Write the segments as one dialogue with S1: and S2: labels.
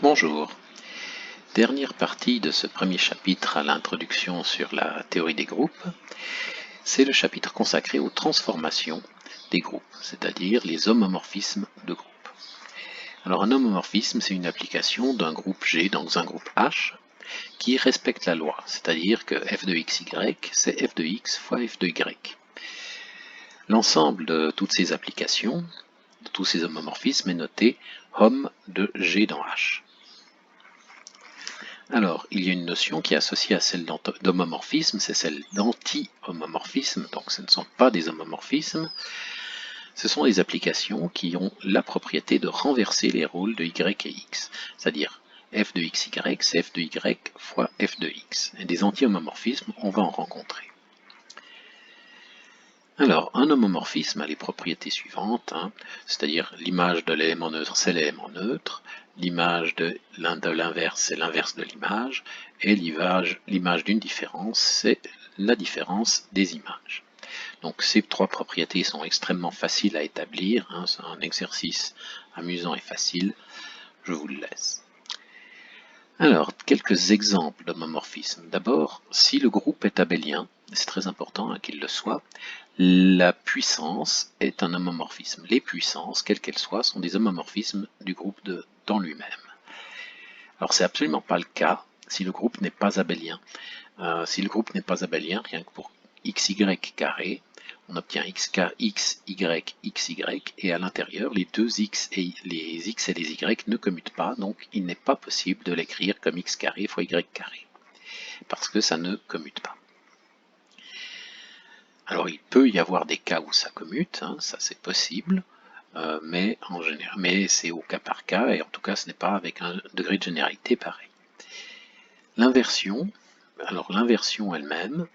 S1: Bonjour. Dernière partie de ce premier chapitre à l'introduction sur la théorie des groupes, c'est le chapitre consacré aux transformations des groupes, c'est-à-dire les homomorphismes de groupes. Alors un homomorphisme, c'est une application d'un groupe G dans un groupe H qui respecte la loi, c'est-à-dire que f de xy, c'est f de x fois f de y. L'ensemble de toutes ces applications, de tous ces homomorphismes, est noté hom de G dans H. Alors, il y a une notion qui est associée à celle d'homomorphisme, c'est celle d'anti-homomorphisme, donc ce ne sont pas des homomorphismes, ce sont des applications qui ont la propriété de renverser les rôles de y et x, c'est-à-dire f de xy, c'est f de y fois f de x. Et des anti-homomorphismes, on va en rencontrer. Alors, un homomorphisme a les propriétés suivantes, c'est-à-dire l'image de l'élément neutre, c'est l'élément neutre, l'image de l'inverse, c'est l'inverse de l'image, et l'image d'une différence, c'est la différence des images. Donc ces trois propriétés sont extrêmement faciles à établir, c'est un exercice amusant et facile, je vous le laisse. Alors, quelques exemples d'homomorphisme. D'abord, si le groupe est abélien, c'est très important qu'il le soit, la puissance est un homomorphisme. Les puissances, quelles qu'elles soient, sont des homomorphismes du groupe dans lui-même. Alors, c'est absolument pas le cas si le groupe n'est pas abélien. Si le groupe n'est pas abélien, rien que pour xy carré, on obtient x, y, xy, et à l'intérieur, les deux x et les y ne commutent pas, donc il n'est pas possible de l'écrire comme x carré fois y carré, parce que ça ne commute pas. Alors il peut y avoir des cas où ça commute, ça c'est possible, mais c'est au cas par cas, et en tout cas ce n'est pas avec un degré de généralité pareil. L'inversion, alors l'inversion elle-même,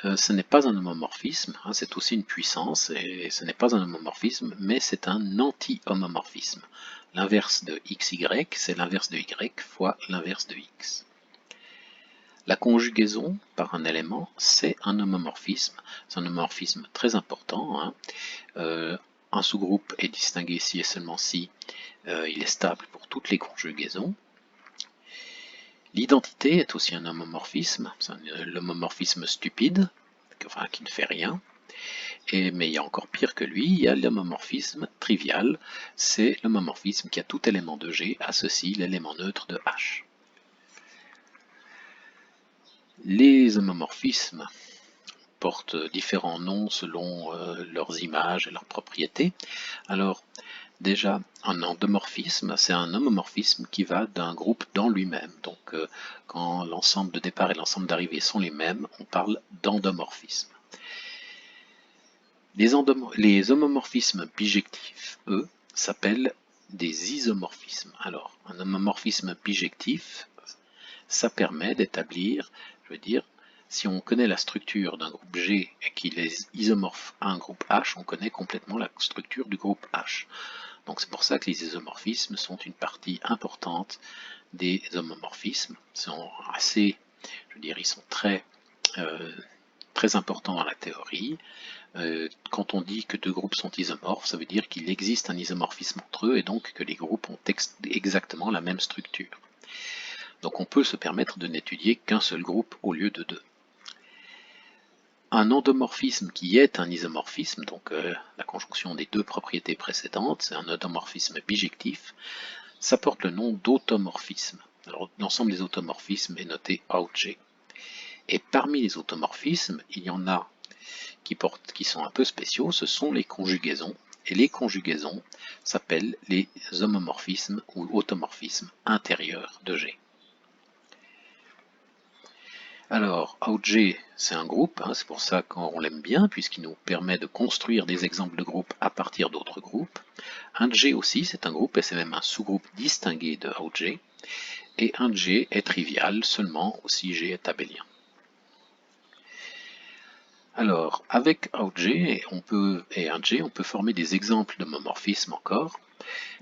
S1: ce n'est pas un homomorphisme, c'est aussi une puissance, et ce n'est pas un homomorphisme, mais c'est un anti-homomorphisme. L'inverse de xy, c'est l'inverse de y fois l'inverse de x. La conjugaison par un élément, c'est un homomorphisme. C'est un homomorphisme très important. Un sous-groupe est distingué si et seulement si il est stable pour toutes les conjugaisons. L'identité est aussi un homomorphisme, c'est l'homomorphisme stupide, qui ne fait rien. Mais il y a encore pire que lui, il y a l'homomorphisme trivial, c'est l'homomorphisme qui a tout élément de G associe l'élément neutre de H. Les homomorphismes portent différents noms selon leurs images et leurs propriétés. Alors, déjà, un endomorphisme, c'est un homomorphisme qui va d'un groupe dans lui-même. Donc, quand l'ensemble de départ et l'ensemble d'arrivée sont les mêmes, on parle d'endomorphisme. Les homomorphismes bijectifs, eux, s'appellent des isomorphismes. Alors, un homomorphisme bijectif, ça permet d'établir, si on connaît la structure d'un groupe G et qu'il est isomorphe à un groupe H, on connaît complètement la structure du groupe H. Donc c'est pour ça que les isomorphismes sont une partie importante des homomorphismes. Ils sont ils sont très importants dans la théorie. Quand on dit que deux groupes sont isomorphes, ça veut dire qu'il existe un isomorphisme entre eux et donc que les groupes ont exactement la même structure. Donc on peut se permettre de n'étudier qu'un seul groupe au lieu de deux. Un endomorphisme qui est un isomorphisme, donc la conjonction des deux propriétés précédentes, c'est un endomorphisme bijectif, ça porte le nom d'automorphisme. Alors l'ensemble des automorphismes est noté OutG. Et parmi les automorphismes, il y en a qui sont un peu spéciaux, ce sont les conjugaisons. Et les conjugaisons s'appellent les homomorphismes ou automorphismes intérieurs de G. Alors, OutG, c'est un groupe, c'est pour ça qu'on l'aime bien, puisqu'il nous permet de construire des exemples de groupes à partir d'autres groupes. Un G aussi, c'est un groupe, et c'est même un sous-groupe distingué de OutG. Et un G est trivial seulement si G est abélien. Alors, avec OutG et un G, on peut former des exemples d'homomorphismes encore.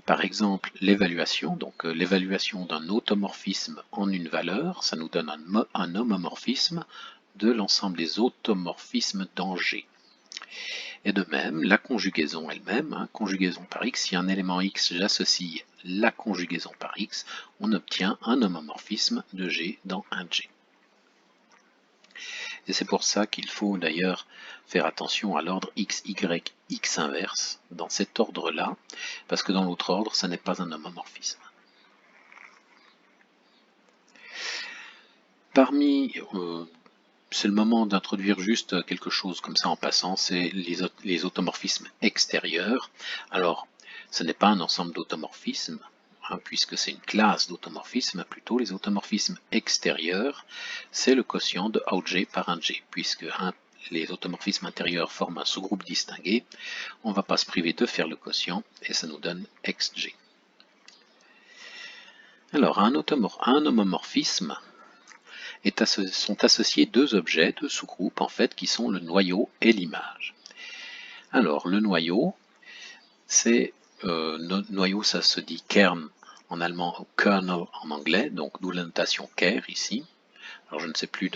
S1: Par exemple, l'évaluation, donc l'évaluation d'un automorphisme en une valeur, ça nous donne un homomorphisme de l'ensemble des automorphismes dans G. Et de même, la conjugaison elle-même, hein, conjugaison par x, si un élément x, j'associe la conjugaison par x, on obtient un homomorphisme de G dans un G. Et c'est pour ça qu'il faut d'ailleurs faire attention à l'ordre x, y, x inverse, dans cet ordre-là, parce que dans l'autre ordre, ça n'est pas un homomorphisme. C'est le moment d'introduire juste quelque chose comme ça en passant, c'est les automorphismes extérieurs. Alors, ce n'est pas un ensemble d'automorphismes, hein, puisque c'est une classe d'automorphismes, plutôt les automorphismes extérieurs, c'est le quotient de Auger par un G, puisque les automorphismes intérieurs forment un sous-groupe distingué, on ne va pas se priver de faire le quotient, et ça nous donne XG. Alors, à un homomorphisme, sont associés deux objets, deux sous-groupes en fait, qui sont le noyau et l'image. Alors le noyau, noyau ça se dit kern en allemand ou kernel en anglais, donc d'où la notation ker ici. Alors je ne sais plus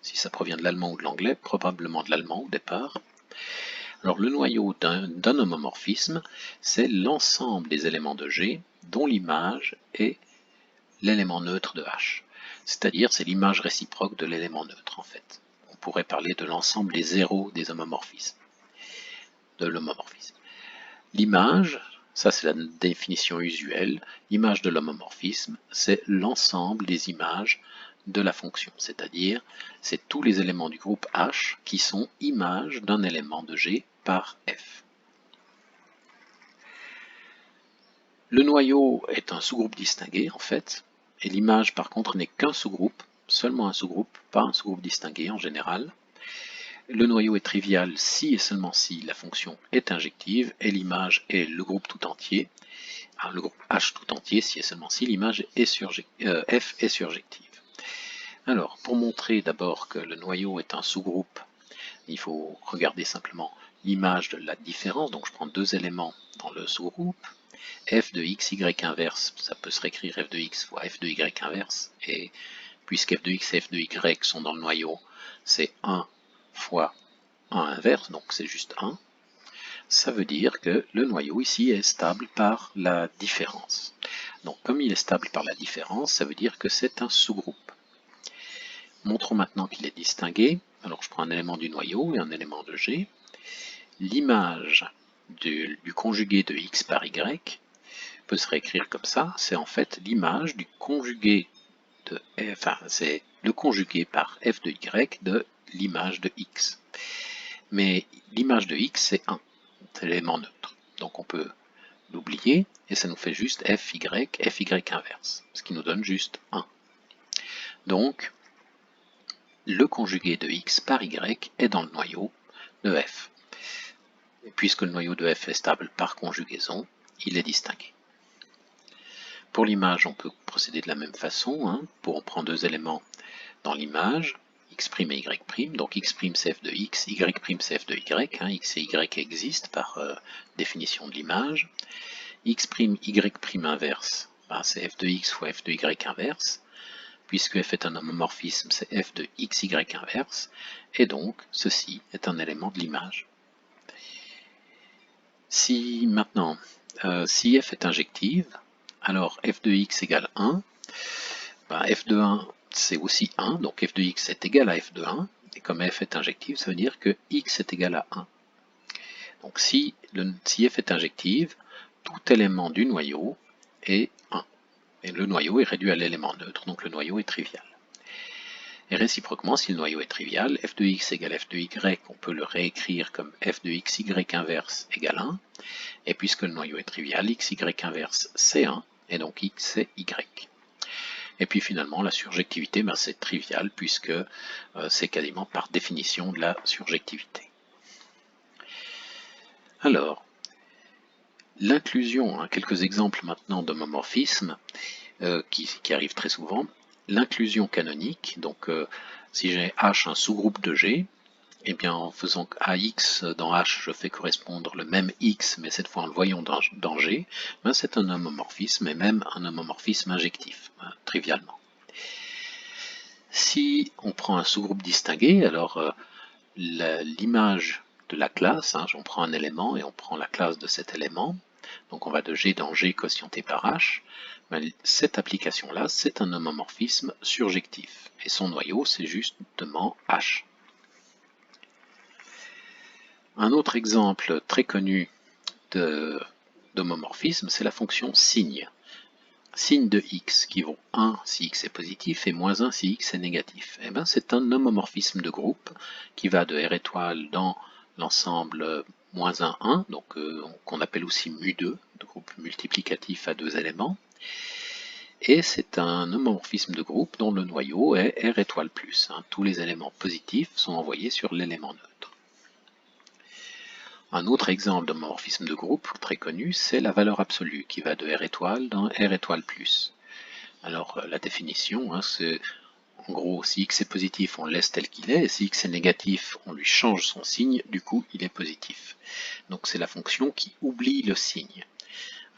S1: si ça provient de l'allemand ou de l'anglais, probablement de l'allemand au départ. Alors le noyau d'un homomorphisme, c'est l'ensemble des éléments de G dont l'image est l'élément neutre de H. C'est-à-dire, c'est l'image réciproque de l'élément neutre, en fait. On pourrait parler de l'ensemble des zéros des homomorphismes, de l'homomorphisme. L'image, ça c'est la définition usuelle, l'image de l'homomorphisme, c'est l'ensemble des images de la fonction, c'est-à-dire, c'est tous les éléments du groupe H qui sont images d'un élément de G par F. Le noyau est un sous-groupe distingué, en fait, et l'image, par contre, n'est qu'un sous-groupe, seulement un sous-groupe, pas un sous-groupe distingué en général. Le noyau est trivial si et seulement si la fonction est injective, et l'image est le groupe tout entier, le groupe H tout entier, si et seulement si l'image F est surjective. Alors, pour montrer d'abord que le noyau est un sous-groupe, il faut regarder simplement l'image de la différence, donc je prends deux éléments dans le sous-groupe, f de x, y inverse, ça peut se réécrire f de x fois f de y inverse, et puisque f de x et f de y sont dans le noyau, c'est 1 fois 1 inverse, donc c'est juste 1. Ça veut dire que le noyau ici est stable par la différence. Donc comme il est stable par la différence, ça veut dire que c'est un sous-groupe. Montrons maintenant qu'il est distingué. Alors je prends un élément du noyau et un élément de G. L'image du conjugué de x par y peut se réécrire comme ça, c'est en fait l'image du conjugué de c'est le conjugué par f de y de l'image de x. Mais l'image de x c'est 1, c'est l'élément neutre. Donc on peut l'oublier et ça nous fait juste fy inverse, ce qui nous donne juste 1. Donc le conjugué de x par y est dans le noyau de f. Et puisque le noyau de f est stable par conjugaison, il est distingué. Pour l'image, on peut procéder de la même façon. On prend deux éléments dans l'image, x' et y'. Donc x' c'est f de x, y' c'est f de y. X et y existent par définition de l'image. X', y' inverse, c'est f de x fois f de y inverse. Puisque f est un homomorphisme, c'est f de x, y inverse. Et donc, ceci est un élément de l'image. Si maintenant, si f est injective, alors f de x égale 1, f de 1 c'est aussi 1, donc f de x est égal à f de 1, et comme f est injective, ça veut dire que x est égal à 1. Donc si f est injective, tout élément du noyau est 1, et le noyau est réduit à l'élément neutre, donc le noyau est trivial. Et réciproquement, si le noyau est trivial, f de x égale f de y, on peut le réécrire comme f de x, y inverse égale 1, et puisque le noyau est trivial, x, y inverse c'est 1, et donc x c'est y. Et puis finalement, la surjectivité, c'est trivial, puisque c'est quasiment par définition de la surjectivité. Alors, l'inclusion, quelques exemples maintenant d'homomorphisme qui arrivent très souvent. L'inclusion canonique, donc si j'ai H un sous-groupe de G, et bien en faisant AX dans H, je fais correspondre le même X, mais cette fois en le voyant dans G, c'est un homomorphisme, et même un homomorphisme injectif, trivialement. Si on prend un sous-groupe distingué, alors l'image de la classe, hein, on prend un élément et on prend la classe de cet élément, donc on va de G dans G quotienté par H, mais cette application-là, c'est un homomorphisme surjectif, et son noyau, c'est justement H. Un autre exemple très connu d'homomorphisme, c'est la fonction signe. Signe de x qui vaut 1 si x est positif et moins 1 si x est négatif. Eh bien, c'est un homomorphisme de groupe qui va de R étoile dans l'ensemble moins 1, 1, donc qu'on appelle aussi mu2, de groupe multiplicatif à deux éléments. Et c'est un homomorphisme de groupe dont le noyau est R étoile plus. Hein. Tous les éléments positifs sont envoyés sur l'élément neutre. Un autre exemple d'homomorphisme de groupe très connu, c'est la valeur absolue qui va de R étoile dans R étoile plus. Alors la définition, hein, c'est en gros si x est positif on le laisse tel qu'il est, et si x est négatif on lui change son signe, du coup il est positif. Donc c'est la fonction qui oublie le signe.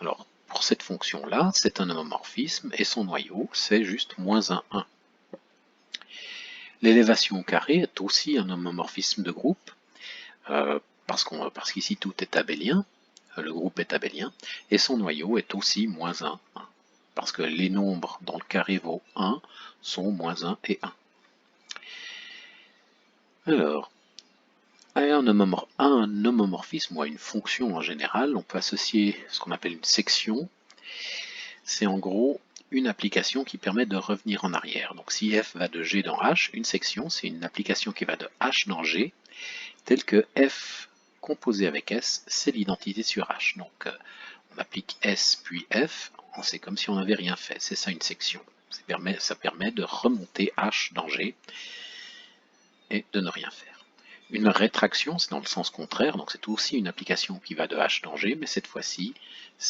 S1: Alors pour cette fonction là, c'est un homomorphisme et son noyau c'est juste moins 1, 1. L'élévation au carré est aussi un homomorphisme de groupe, parce qu'ici tout est abélien, le groupe est abélien, et son noyau est aussi moins 1, 1, parce que les nombres dont le carré vaut 1 sont moins 1 et 1. Alors, à un homomorphisme ou à une fonction en général, on peut associer ce qu'on appelle une section. C'est en gros une application qui permet de revenir en arrière. Donc si f va de G dans H, une section, c'est une application qui va de H dans G, telle que f composé avec S, c'est l'identité sur H. Donc on applique S puis F, c'est comme si on n'avait rien fait. C'est ça une section. Ça permet de remonter H dans G et de ne rien faire. Une rétraction, c'est dans le sens contraire, donc c'est aussi une application qui va de H dans G, mais cette fois-ci,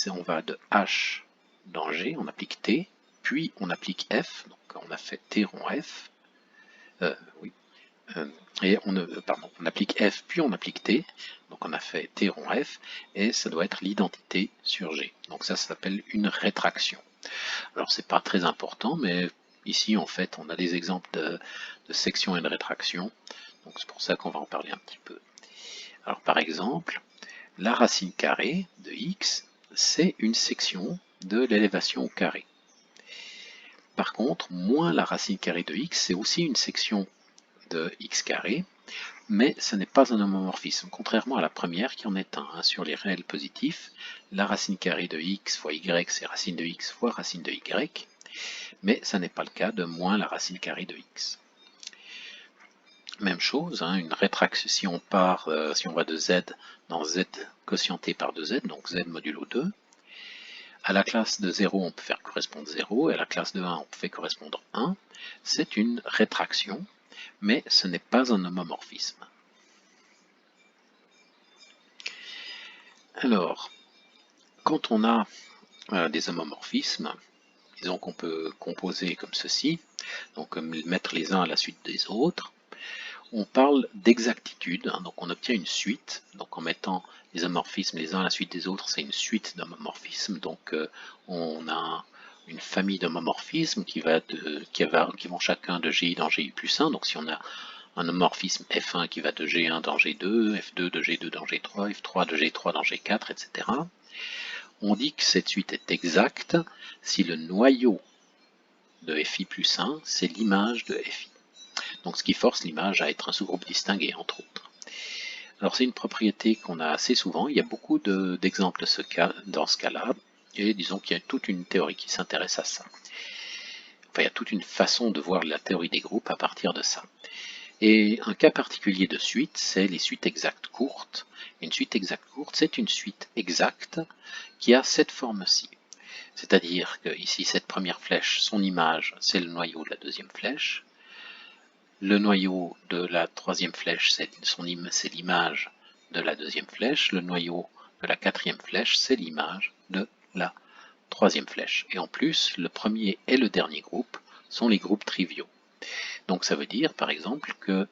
S1: on va de H dans G, on applique T, puis on applique F, donc on a fait T rond F, et on applique F, puis on applique T, donc on a fait T rond F, et ça doit être l'identité sur G. Donc ça s'appelle une rétraction. Alors c'est pas très important, mais ici en fait on a des exemples de section et de rétraction, donc c'est pour ça qu'on va en parler un petit peu. Alors par exemple, la racine carrée de x, c'est une section de l'élévation au carré. Par contre, moins la racine carrée de x, c'est aussi une section de x carré, mais ce n'est pas un homomorphisme, contrairement à la première qui en est un. Hein, sur les réels positifs, la racine carrée de x fois y, c'est racine de x fois racine de y, mais ça n'est pas le cas de moins la racine carrée de x. Même chose, hein, une rétraction, si on va de z dans z quotienté par 2z, donc z modulo 2, à la classe de 0 on peut faire correspondre 0, et à la classe de 1 on peut faire correspondre 1, c'est une rétraction, mais ce n'est pas un homomorphisme. Alors, quand on a des homomorphismes, disons qu'on peut composer comme ceci, donc mettre les uns à la suite des autres, on parle d'exactitude, hein, donc on obtient une suite, donc en mettant les homomorphismes les uns à la suite des autres, c'est une suite d'homomorphismes, donc on a une famille d'homomorphismes qui vont chacun de GI dans GI plus 1, donc si on a un homomorphisme F1 qui va de G1 dans G2, F2 de G2 dans G3, F3 de G3 dans G4, etc. On dit que cette suite est exacte si le noyau de FI plus 1, c'est l'image de FI. Donc ce qui force l'image à être un sous-groupe distingué, entre autres. Alors c'est une propriété qu'on a assez souvent, il y a beaucoup d'exemples dans ce cas-là, et disons qu'il y a toute une théorie qui s'intéresse à ça. Enfin, il y a toute une façon de voir la théorie des groupes à partir de ça. Et un cas particulier de suite, c'est les suites exactes courtes. Une suite exacte courte, c'est une suite exacte qui a cette forme-ci. C'est-à-dire que ici, cette première flèche, son image, c'est le noyau de la deuxième flèche. Le noyau de la troisième flèche, c'est l'image de la deuxième flèche. Le noyau de la quatrième flèche, c'est l'image de la troisième flèche. Et en plus, le premier et le dernier groupe sont les groupes triviaux. Donc ça veut dire, par exemple, que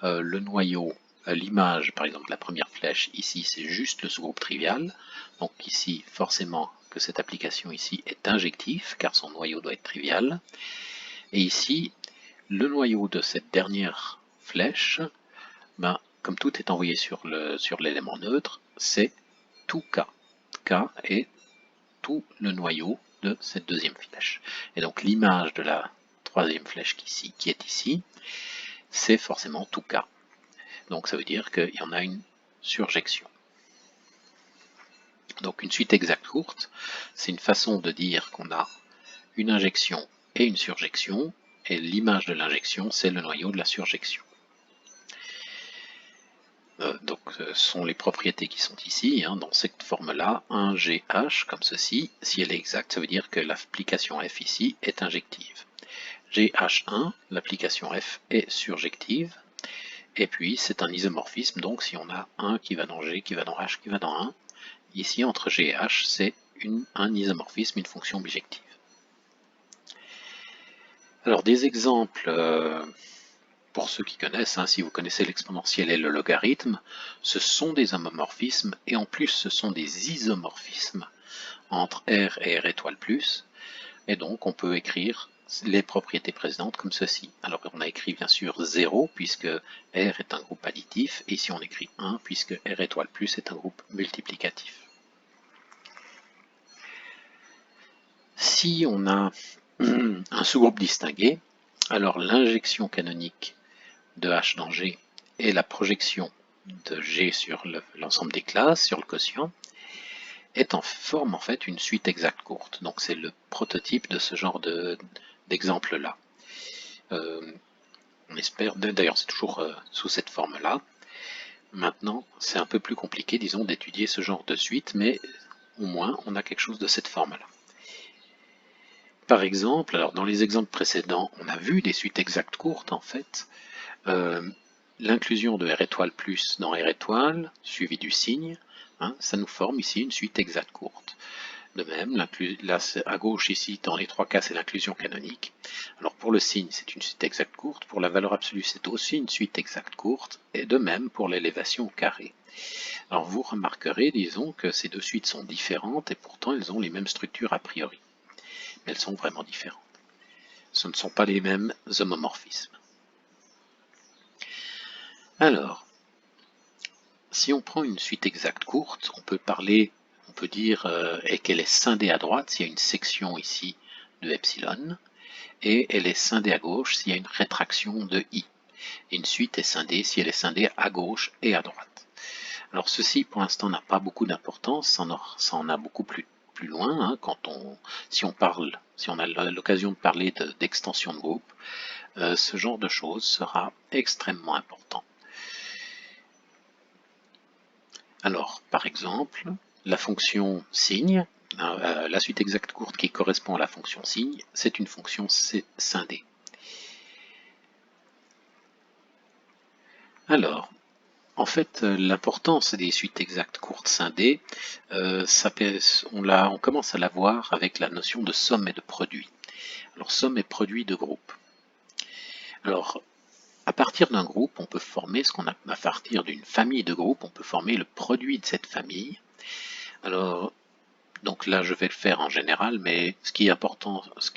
S1: le noyau, l'image, par exemple, la première flèche, ici, c'est juste le sous-groupe trivial. Donc ici, forcément, que cette application ici est injectif, car son noyau doit être trivial. Et ici, le noyau de cette dernière flèche, comme tout est envoyé sur l'élément neutre, c'est tout K. K est tout le noyau de cette deuxième flèche. Et donc l'image de la troisième flèche qui est ici, c'est forcément tout K. Donc ça veut dire qu'il y en a une surjection. Donc une suite exacte courte, c'est une façon de dire qu'on a une injection et une surjection, et l'image de l'injection, c'est le noyau de la surjection. Donc ce sont les propriétés qui sont ici, dans cette forme-là, 1GH comme ceci. Si elle est exacte, ça veut dire que l'application F ici est injective. GH1, l'application F est surjective, et puis c'est un isomorphisme, donc si on a 1 qui va dans G, qui va dans H, qui va dans 1, ici entre G et H, c'est un isomorphisme, une fonction bijective. Alors des exemples... pour ceux qui connaissent, si vous connaissez l'exponentielle et le logarithme, ce sont des homomorphismes, et en plus ce sont des isomorphismes entre R et R étoile plus, et donc on peut écrire les propriétés précédentes comme ceci. Alors on a écrit bien sûr 0 puisque R est un groupe additif, et ici on écrit 1 puisque R étoile plus est un groupe multiplicatif. Si on a un sous-groupe distingué, alors l'injection canonique de H dans G et la projection de G sur l'ensemble des classes, sur le quotient, forme en fait une suite exacte courte. Donc c'est le prototype de ce genre d'exemple-là. On espère, d'ailleurs c'est toujours sous cette forme-là. Maintenant, c'est un peu plus compliqué, disons, d'étudier ce genre de suite, mais au moins on a quelque chose de cette forme-là. Par exemple, alors dans les exemples précédents, on a vu des suites exactes courtes en fait. L'inclusion de R étoile plus dans R étoile, suivi du signe, ça nous forme ici une suite exacte courte. De même, là à gauche ici, dans les trois cas, c'est l'inclusion canonique. Alors pour le signe, c'est une suite exacte courte, pour la valeur absolue, c'est aussi une suite exacte courte, et de même pour l'élévation au carré. Alors vous remarquerez, disons, que ces deux suites sont différentes, et pourtant elles ont les mêmes structures a priori. Mais elles sont vraiment différentes. Ce ne sont pas les mêmes homomorphismes. Alors, si on prend une suite exacte courte, on peut dire qu'elle est scindée à droite s'il y a une section ici de epsilon, et elle est scindée à gauche s'il y a une rétraction de i. Et une suite est scindée si elle est scindée à gauche et à droite. Alors ceci pour l'instant n'a pas beaucoup d'importance, ça en a beaucoup plus loin, si on a l'occasion de parler d'extension de groupe, ce genre de choses sera extrêmement important. Alors, par exemple, la fonction signe, la suite exacte courte qui correspond à la fonction signe, c'est une fonction scindée. Alors, en fait, l'importance des suites exactes courtes scindées, on commence à la voir avec la notion de somme et de produit. Alors, somme et produit de groupe. Alors, à partir d'un groupe, on peut former à partir d'une famille de groupes, on peut former le produit de cette famille. Alors, donc là, je vais le faire en général, mais ce qui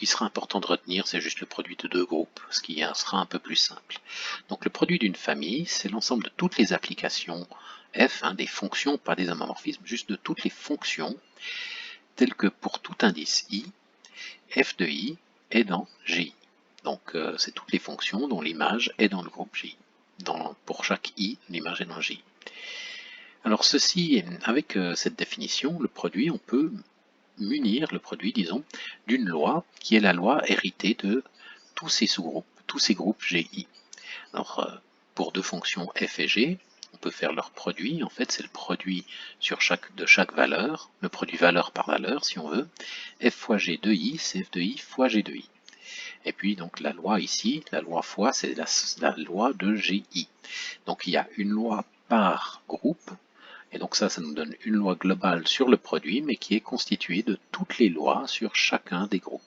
S1: sera important de retenir, c'est juste le produit de deux groupes, ce qui sera un peu plus simple. Donc le produit d'une famille, c'est l'ensemble de toutes les applications f, des fonctions, pas des homomorphismes, juste de toutes les fonctions, telles que pour tout indice i, f de i est dans gi. Donc c'est toutes les fonctions dont l'image est dans le groupe J. Pour chaque i, l'image est dans J. Alors ceci, avec cette définition, le produit, on peut munir le produit, disons, d'une loi qui est la loi héritée de tous ces sous-groupes, tous ces groupes GI. Alors pour deux fonctions f et g, on peut faire leur produit, en fait c'est le produit de chaque valeur, le produit valeur par valeur si on veut, f fois g de i, c'est f de i fois g de i. Et puis donc la loi ici, la loi fois, c'est la loi de GI. Donc il y a une loi par groupe, et donc ça nous donne une loi globale sur le produit, mais qui est constituée de toutes les lois sur chacun des groupes.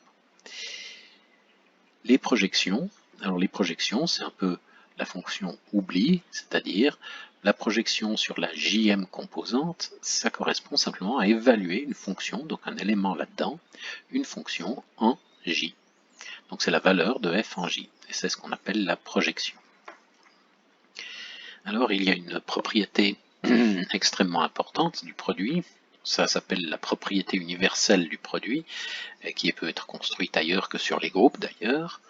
S1: Les projections, alors les projections, c'est un peu la fonction oubli, c'est-à-dire la projection sur la jm composante, ça correspond simplement à évaluer une fonction, donc un élément là-dedans, une fonction en j. Donc c'est la valeur de f en j, et c'est ce qu'on appelle la projection. Alors il y a une propriété extrêmement importante du produit, ça s'appelle la propriété universelle du produit, qui peut être construite ailleurs que sur les groupes d'ailleurs.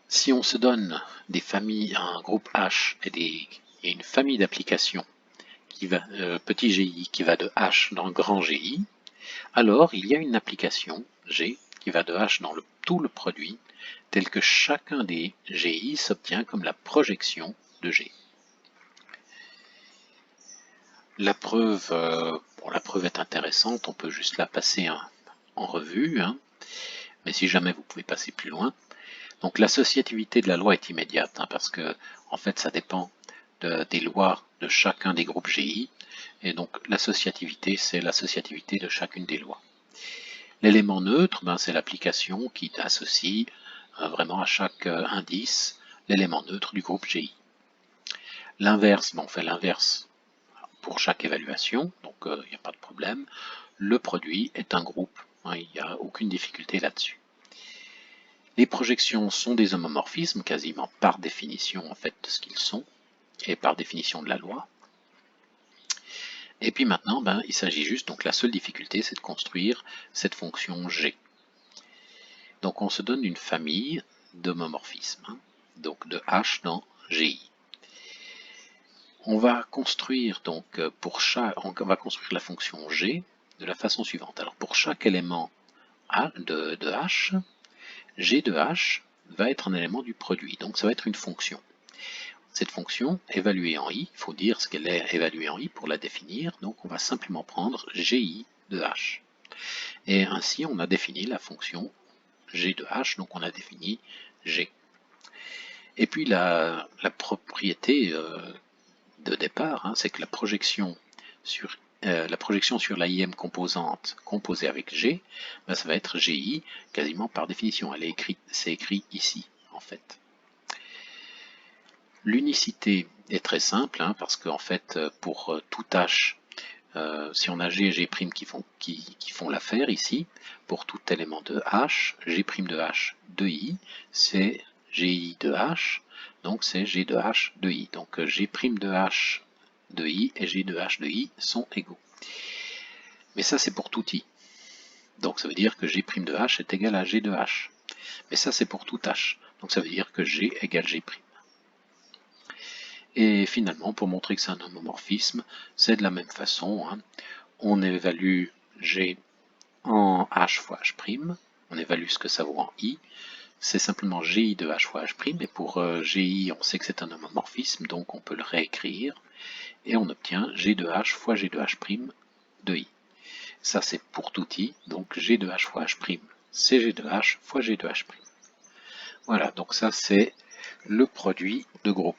S1: Si on se donne des familles, un groupe H et une famille d'applications qui va petit GI qui va de H dans le grand GI, alors il y a une application G qui va de H dans tout le produit, tel que chacun des GI s'obtient comme la projection de G. La preuve, la preuve est intéressante, on peut juste la passer en revue, hein, mais si jamais vous pouvez passer plus loin. Donc l'associativité de la loi est immédiate, hein, parce que en fait ça dépend des lois de chacun des groupes GI, et donc l'associativité c'est l'associativité de chacune des lois. L'élément neutre, c'est l'application qui associe vraiment à chaque indice l'élément neutre du groupe GI. L'inverse, on fait l'inverse pour chaque évaluation, donc il n'y a pas de problème. Le produit est un groupe, hein, il n'y a aucune difficulté là-dessus. Les projections sont des homomorphismes, quasiment par définition en fait de ce qu'ils sont, et par définition de la loi. Et puis maintenant, il s'agit juste, donc la seule difficulté, c'est de construire cette fonction G. Donc on se donne une famille d'homomorphismes, hein, donc de H dans GI. On va construire donc on va construire la fonction G de la façon suivante. Alors pour chaque élément de H, G de H va être un élément du produit, donc ça va être une fonction. Cette fonction évaluée en I, il faut dire ce qu'elle est évaluée en I pour la définir, donc on va simplement prendre GI de H. Et ainsi on a défini la fonction G de H, donc on a défini G. Et puis la propriété de départ, hein, c'est que la projection sur la IM composante composée avec G, ça va être GI quasiment par définition. C'est écrit ici en fait. L'unicité est très simple, hein, parce qu'en fait pour tout H, si on a G et G' qui font l'affaire ici, pour tout élément de H, G' de H de I, c'est GI de H, donc c'est G de H de I. Donc G' de H de I et G de H de I sont égaux. Mais ça c'est pour tout I. Donc ça veut dire que G' de H est égal à G de H. Mais ça c'est pour tout H. Donc ça veut dire que G égale G'. Et finalement, pour montrer que c'est un homomorphisme, c'est de la même façon, hein. On évalue G en H fois H', on évalue ce que ça vaut en I, c'est simplement GI de H fois H', et pour GI, on sait que c'est un homomorphisme, donc on peut le réécrire, et on obtient G de H fois G de H' de I. Ça c'est pour tout I, donc G de H fois H', c'est G de H fois G de H'. Voilà, donc ça c'est le produit de groupe.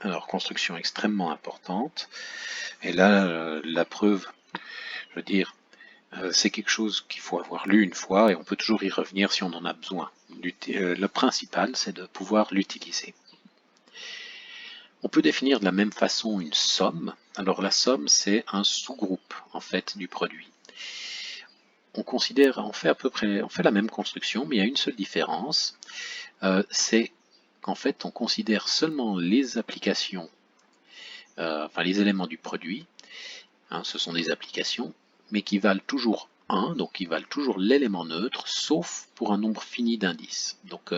S1: Alors, construction extrêmement importante, et là, la preuve, je veux dire, c'est quelque chose qu'il faut avoir lu une fois, et on peut toujours y revenir si on en a besoin. Le principal, c'est de pouvoir l'utiliser. On peut définir de la même façon une somme. Alors la somme, c'est un sous-groupe, en fait, du produit. On fait la même construction, mais il y a une seule différence, c'est qu'en fait, on considère seulement les applications, les éléments du produit, hein, ce sont des applications, mais qui valent toujours 1, donc qui valent toujours l'élément neutre, sauf pour un nombre fini d'indices. Donc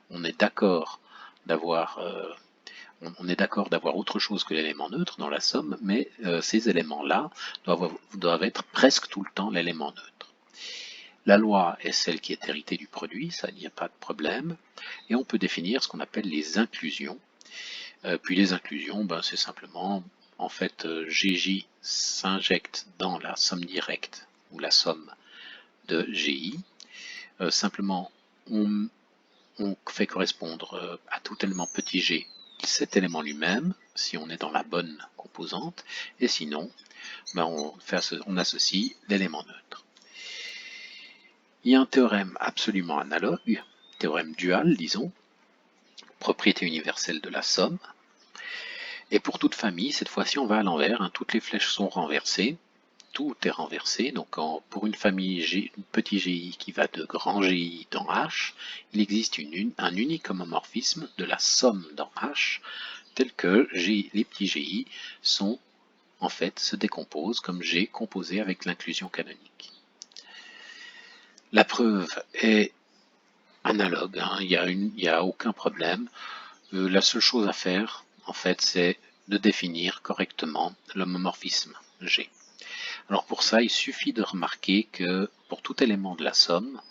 S1: on est d'accord d'avoir autre chose que l'élément neutre dans la somme, mais ces éléments-là doivent être presque tout le temps l'élément neutre. La loi est celle qui est héritée du produit, ça n'y a pas de problème, et on peut définir ce qu'on appelle les inclusions. Puis les inclusions, c'est simplement, en fait, GJ s'injecte dans la somme directe, ou la somme de GI. Simplement, on fait correspondre à tout élément petit g cet élément lui-même, si on est dans la bonne composante, et sinon, on associe l'élément neutre. Il y a un théorème absolument analogue, théorème dual, disons, propriété universelle de la somme. Et pour toute famille, cette fois-ci, on va à l'envers, hein, toutes les flèches sont renversées, tout est renversé. Donc pour une famille petit GI qui va de grand GI dans H, il existe un unique homomorphisme de la somme dans H tel que les petits GI sont en fait se décomposent comme G composé avec l'inclusion canonique. La preuve est analogue, hein, il n'y a aucun problème. La seule chose à faire, en fait, c'est de définir correctement l'homomorphisme G. Alors pour ça, il suffit de remarquer que pour tout élément de la somme,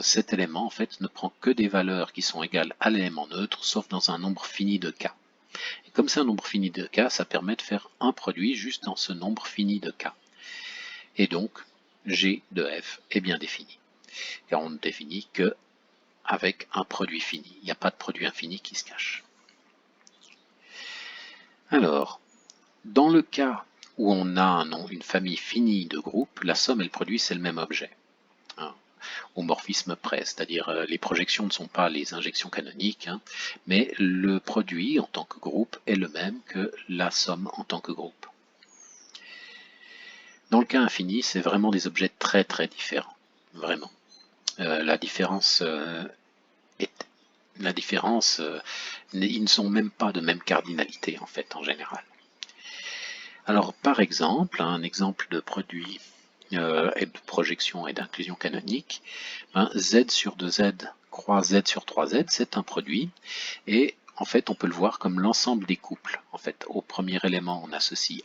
S1: cet élément en fait ne prend que des valeurs qui sont égales à l'élément neutre, sauf dans un nombre fini de cas. Et comme c'est un nombre fini de cas, ça permet de faire un produit juste dans ce nombre fini de cas. Et donc, G de F est bien défini. Car on ne définit que avec un produit fini. Il n'y a pas de produit infini qui se cache. Alors, dans le cas où on a une famille finie de groupes, la somme et le produit, c'est le même objet. Hein, au morphisme près, c'est-à-dire les projections ne sont pas les injections canoniques, hein, mais le produit en tant que groupe est le même que la somme en tant que groupe. Dans le cas infini, c'est vraiment des objets très très différents, vraiment. La différence, ils ne sont même pas de même cardinalité en fait en général. Alors par exemple, un exemple de produit et de projection et d'inclusion canonique, Z sur 2Z croix Z sur 3Z, c'est un produit, et en fait on peut le voir comme l'ensemble des couples. En fait, au premier élément on associe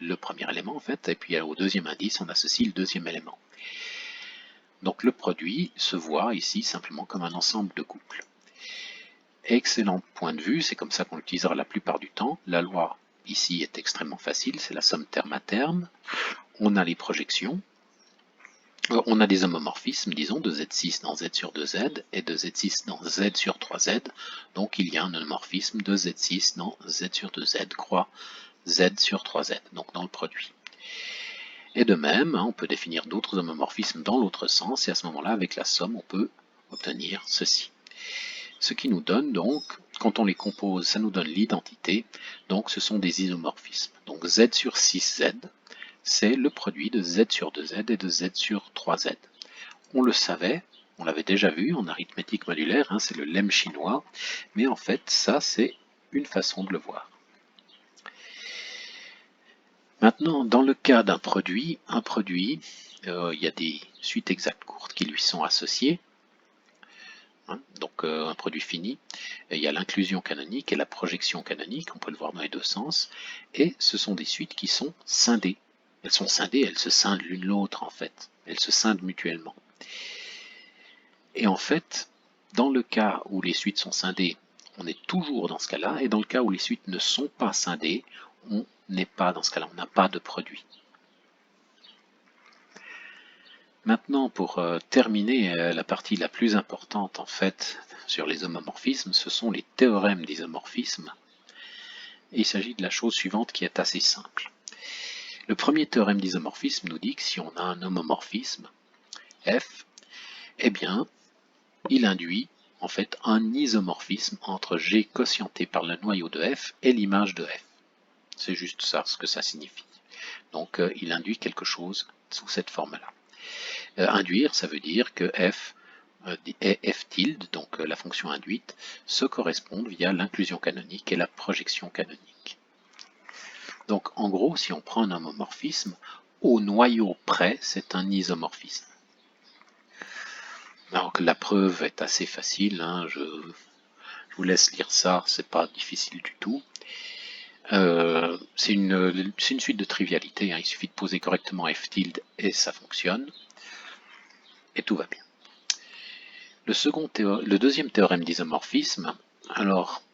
S1: le premier élément en fait, et puis au deuxième indice on associe le deuxième élément. Donc le produit se voit ici simplement comme un ensemble de couples. Excellent point de vue, c'est comme ça qu'on l'utilisera la plupart du temps. La loi ici est extrêmement facile, c'est la somme terme à terme. On a les projections, on a des homomorphismes, disons, de Z6 dans Z sur 2Z et de Z6 dans Z sur 3Z. Donc il y a un homomorphisme de Z6 dans Z sur 2Z croix Z sur 3Z, donc dans le produit. Et de même, on peut définir d'autres homomorphismes dans l'autre sens, et à ce moment-là, avec la somme, on peut obtenir ceci. Ce qui nous donne donc, quand on les compose, ça nous donne l'identité, donc ce sont des isomorphismes. Donc Z sur 6Z, c'est le produit de Z sur 2Z et de Z sur 3Z. On le savait, on l'avait déjà vu en arithmétique modulaire, hein, c'est le lemme chinois, mais en fait, ça c'est une façon de le voir. Maintenant, dans le cas d'un produit, il y a des suites exactes courtes qui lui sont associées. Donc un produit fini, il y a l'inclusion canonique et la projection canonique, on peut le voir dans les deux sens, et ce sont des suites qui sont scindées. Elles sont scindées, elles se scindent l'une l'autre en fait, elles se scindent mutuellement. Et en fait, dans le cas où les suites sont scindées, on est toujours dans ce cas-là, et dans le cas où les suites ne sont pas scindées, on n'est pas dans ce cas-là, on n'a pas de produit. Maintenant, pour terminer la partie la plus importante en fait sur les homomorphismes, ce sont les théorèmes d'isomorphisme. Et il s'agit de la chose suivante qui est assez simple. Le premier théorème d'isomorphisme nous dit que si on a un homomorphisme F, eh bien, il induit en fait un isomorphisme entre G quotienté par le noyau de F et l'image de F. C'est juste ça ce que ça signifie. Donc il induit quelque chose sous cette forme-là. Induire, ça veut dire que f et f tilde, donc la fonction induite, se correspondent via l'inclusion canonique et la projection canonique. Donc en gros, si on prend un homomorphisme, au noyau près, c'est un isomorphisme. Alors que la preuve est assez facile, hein, je vous laisse lire ça, c'est pas difficile du tout. C'est une suite de trivialités, hein, il suffit de poser correctement f tilde et ça fonctionne. Et tout va bien. Le deuxième théorème d'isomorphisme, alors,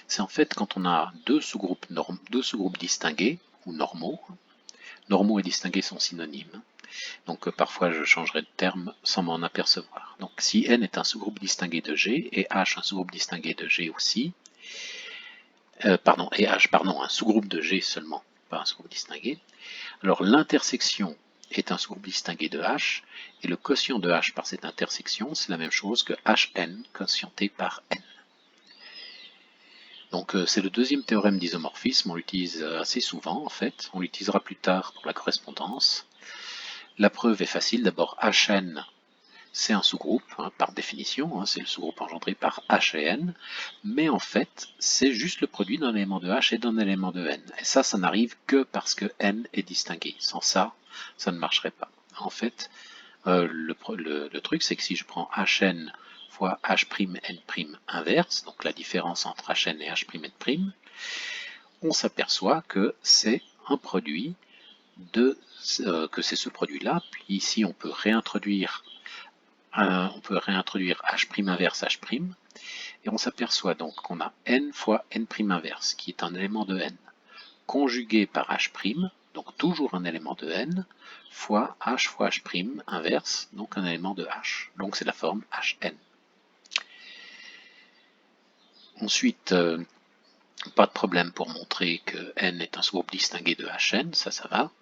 S1: c'est en fait quand on a deux sous-groupes distingués, ou normaux. Normaux et distingués sont synonymes. Donc parfois je changerai de terme sans m'en apercevoir. Donc si N est un sous-groupe distingué de G, et H un sous-groupe distingué de G aussi, un sous-groupe de G seulement, pas un sous-groupe distingué, alors l'intersection est un sous-groupe distingué de H, et le quotient de H par cette intersection, c'est la même chose que Hn quotienté par N. Donc c'est le deuxième théorème d'isomorphisme, on l'utilise assez souvent en fait, on l'utilisera plus tard pour la correspondance. La preuve est facile, d'abord Hn, c'est un sous-groupe, hein, par définition, hein, c'est le sous-groupe engendré par H et N, mais en fait, c'est juste le produit d'un élément de H et d'un élément de N. Et ça n'arrive que parce que N est distingué. Sans ça, ça ne marcherait pas. En fait, le truc, c'est que si je prends Hn fois H'N' inverse, donc la différence entre Hn et H'N', on s'aperçoit que c'est un produit que c'est ce produit-là. Puis ici, on peut réintroduire H' inverse H', et on s'aperçoit donc qu'on a N fois N' inverse, qui est un élément de N, conjugué par H', donc toujours un élément de N, fois H' inverse, donc un élément de H. Donc c'est la forme Hn. Ensuite, pas de problème pour montrer que N est un sous-groupe distingué de Hn, ça va.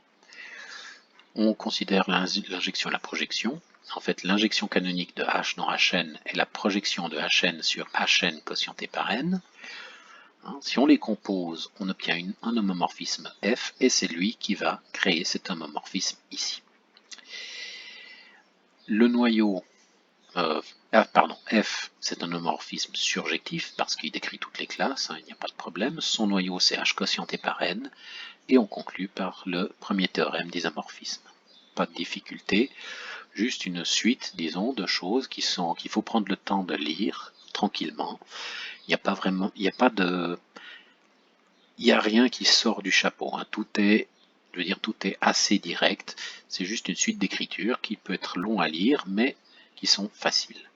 S1: On considère l'injection et la projection. En fait, l'injection canonique de H dans Hn est la projection de Hn sur Hn quotienté par N. Si on les compose, on obtient un homomorphisme F, et c'est lui qui va créer cet homomorphisme ici. Le noyau, F, c'est un homomorphisme surjectif, parce qu'il décrit toutes les classes, il n'y a pas de problème. Son noyau, c'est H quotienté par N, et on conclut par le premier théorème d'isomorphisme. Pas de difficulté, juste une suite, disons, de choses qu'il faut prendre le temps de lire tranquillement. Il n'y a rien qui sort du chapeau, hein. Tout est assez direct. C'est juste une suite d'écritures qui peut être long à lire, mais qui sont faciles.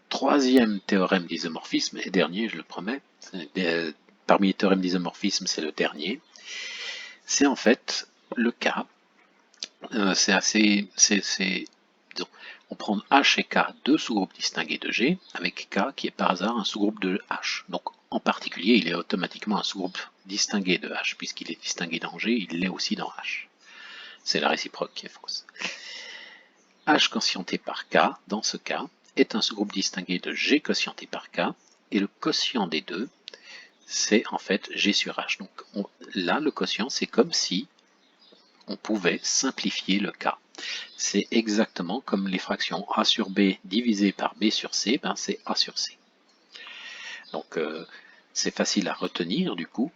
S1: Troisième théorème d'isomorphisme, et dernier, je le promets. Parmi les théorèmes d'isomorphisme, c'est le dernier. C'est en fait le cas. On prend H et K, deux sous-groupes distingués de G, avec K qui est par hasard un sous-groupe de H. Donc en particulier, il est automatiquement un sous-groupe distingué de H, puisqu'il est distingué dans G, il l'est aussi dans H. C'est la réciproque qui est fausse. H quotienté par K, dans ce cas, est un sous-groupe distingué de G quotienté par K, et le quotient des deux, c'est en fait G sur H. Donc là, le quotient, c'est comme si on pouvait simplifier le K. C'est exactement comme les fractions A sur B divisées par B sur C, c'est A sur C. Donc c'est facile à retenir du coup,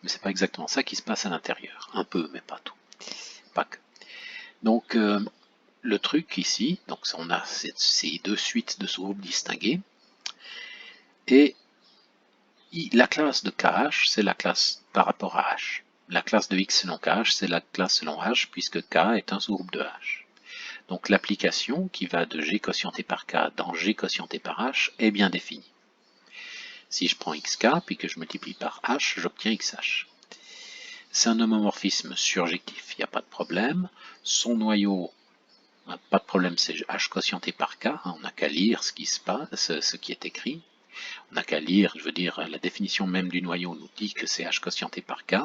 S1: mais c'est pas exactement ça qui se passe à l'intérieur. Un peu, mais pas tout. Pas que. Donc le truc ici, donc on a ces deux suites de sous-groupes distingués, et la classe de KH, c'est la classe par rapport à H. La classe de X selon KH, c'est la classe selon H, puisque K est un sous-groupe de H. Donc l'application qui va de G quotienté par K dans G quotienté par H est bien définie. Si je prends XK, puis que je multiplie par H, j'obtiens XH. C'est un homomorphisme surjectif, il n'y a pas de problème. Son noyau, pas de problème, c'est H quotienté par K, on n'a qu'à lire ce qui se passe, ce qui est écrit. On n'a qu'à lire, je veux dire, la définition même du noyau nous dit que c'est H quotienté par K,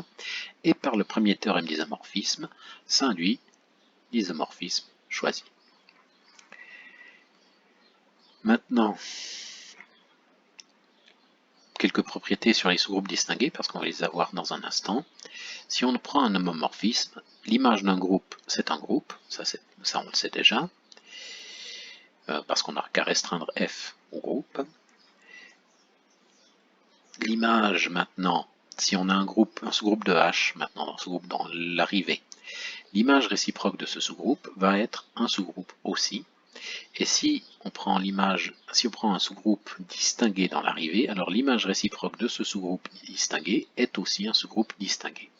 S1: et par le premier théorème d'isomorphisme, ça induit l'isomorphisme choisi. Maintenant, quelques propriétés sur les sous-groupes distingués, parce qu'on va les avoir dans un instant. Si on prend un homomorphisme, l'image d'un groupe, c'est un groupe, ça on le sait déjà, parce qu'on n'a qu'à restreindre F au groupe. L'image maintenant, si on a un sous-groupe de H, maintenant un sous-groupe dans l'arrivée, l'image réciproque de ce sous-groupe va être un sous-groupe aussi. Et si on prend un sous-groupe distingué dans l'arrivée, alors l'image réciproque de ce sous-groupe distingué est aussi un sous-groupe distingué.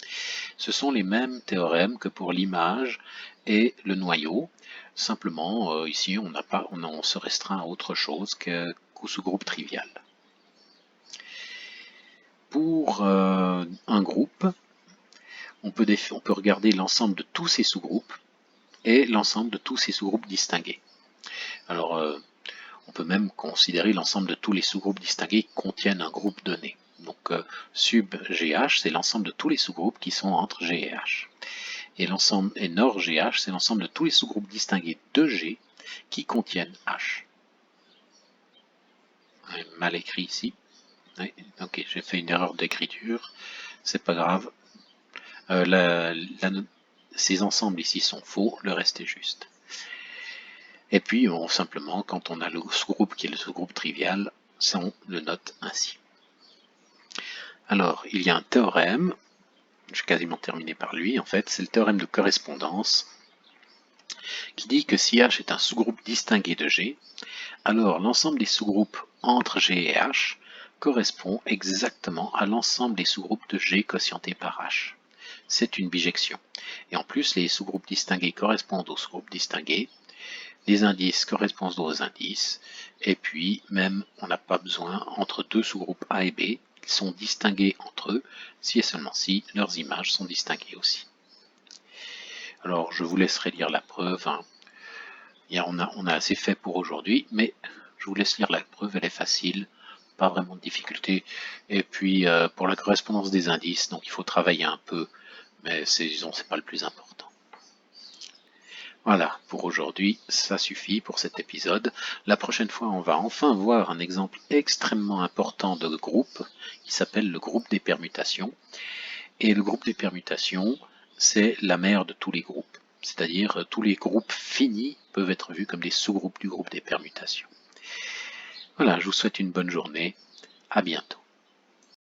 S1: Ce sont les mêmes théorèmes que pour l'image et le noyau. Simplement, ici, on se restreint à autre chose qu'au sous-groupe trivial. Pour un groupe, on peut regarder l'ensemble de tous ces sous-groupes et l'ensemble de tous ces sous-groupes distingués. Alors, on peut même considérer l'ensemble de tous les sous-groupes distingués qui contiennent un groupe donné. Donc, sub GH, c'est l'ensemble de tous les sous-groupes qui sont entre G et H. Et nord GH, c'est l'ensemble de tous les sous-groupes distingués de G qui contiennent H. Mal écrit ici. Oui, ok, j'ai fait une erreur d'écriture, c'est pas grave. Ces ensembles ici sont faux, le reste est juste. Et puis, simplement, quand on a le sous-groupe qui est le sous-groupe trivial, on le note ainsi. Alors, il y a un théorème, je vais quasiment terminer par lui, en fait, c'est le théorème de correspondance, qui dit que si H est un sous-groupe distingué de G, alors l'ensemble des sous-groupes entre G et H correspond exactement à l'ensemble des sous-groupes de G quotientés par H. C'est une bijection. Et en plus, les sous-groupes distingués correspondent aux sous-groupes distingués, les indices correspondent aux indices, et puis même on n'a pas besoin entre deux sous-groupes A et B, ils sont distingués entre eux si et seulement si leurs images sont distinguées aussi. Alors je vous laisserai lire la preuve, hein. On a assez fait pour aujourd'hui, mais je vous laisse lire la preuve, elle est facile, pas vraiment de difficulté. Et puis pour la correspondance des indices, donc il faut travailler un peu, mais disons c'est pas le plus important. Voilà, pour aujourd'hui, ça suffit pour cet épisode. La prochaine fois, on va enfin voir un exemple extrêmement important de groupe qui s'appelle le groupe des permutations. Et le groupe des permutations, c'est la mère de tous les groupes. C'est-à-dire tous les groupes finis peuvent être vus comme des sous-groupes du groupe des permutations. Voilà, je vous souhaite une bonne journée. À bientôt.